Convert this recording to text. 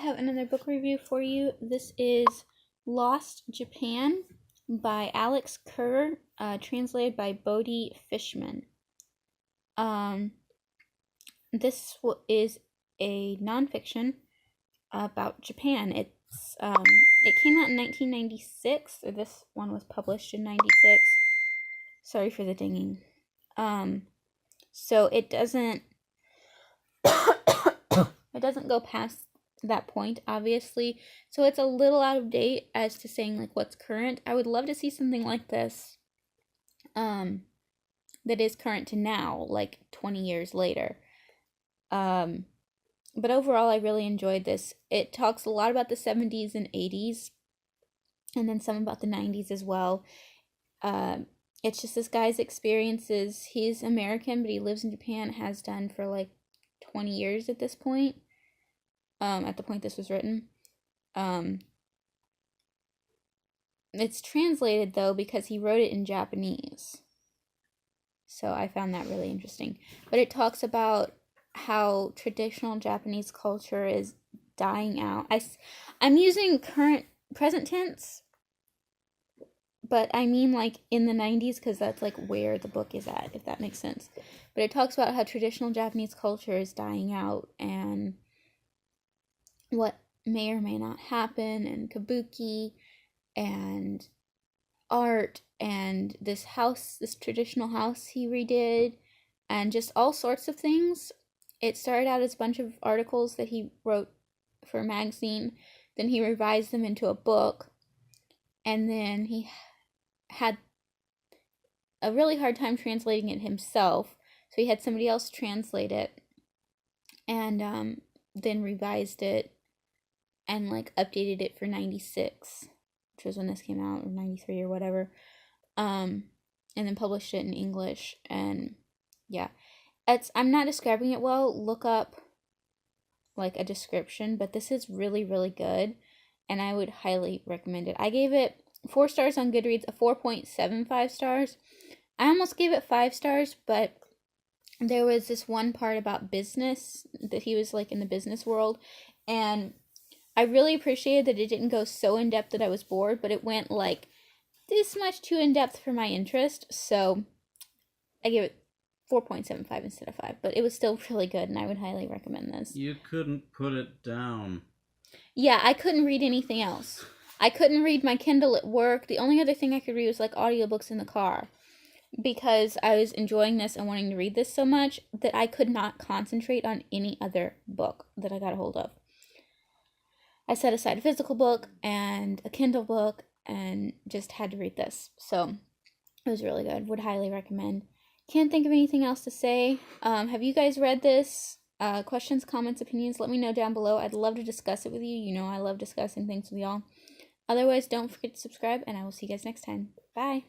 have another book review for you. This is Lost Japan by Alex Kerr, translated by Bodhi Fishman. This is a nonfiction about Japan. It came out in 1996, or this one was published in 96. Sorry for the dinging. So it doesn't go past that point, obviously. So it's a little out of date as to saying like what's current. I would love to see something like this that is current to now, like 20 years later. But overall, I really enjoyed this. It talks a lot about the 70s and 80s, and then some about the 90s as well. It's just this guy's experiences. He's American, but he lives in Japan, has done for like 20 years at this point. At the point this was written. It's translated, though, because he wrote it in Japanese. So I found that really interesting. But it talks about how traditional Japanese culture is dying out. I'm using present tense, but I mean like in the 90s, because that's like where the book is at, if that makes sense. But it talks about how traditional Japanese culture is dying out and what may or may not happen, and kabuki and art and this traditional house he redid, and just all sorts of things. It started out as a bunch of articles that he wrote for a magazine. Then he revised them into a book. And then he had a really hard time translating it himself. So he had somebody else translate it. And then revised it and like updated it for 96, which was when this came out, or 93 or whatever. And then published it in English. And yeah. I'm not describing it well. Look up like a description, but this is really, really good, and I would highly recommend it. I gave it 4 stars on Goodreads, a 4.75 stars. I almost gave it 5 stars, but there was this one part about business, that he was like in the business world, and I really appreciated that it didn't go so in depth that I was bored, but it went like this much too in depth for my interest, so I gave it 4.75 instead of 5, but it was still really good, and I would highly recommend this. You couldn't put it down. Yeah, I couldn't read anything else. I couldn't read my Kindle at work. The only other thing I could read was like audiobooks in the car, because I was enjoying this and wanting to read this so much that I could not concentrate on any other book that I got a hold of. I set aside a physical book and a Kindle book and just had to read this. So it was really good. Would highly recommend. Can't think of anything else to say. Have you guys read this? Questions, comments, opinions, let me know down below. I'd love to discuss it with you. You know I love discussing things with y'all. Otherwise, don't forget to subscribe, and I will see you guys next time. Bye.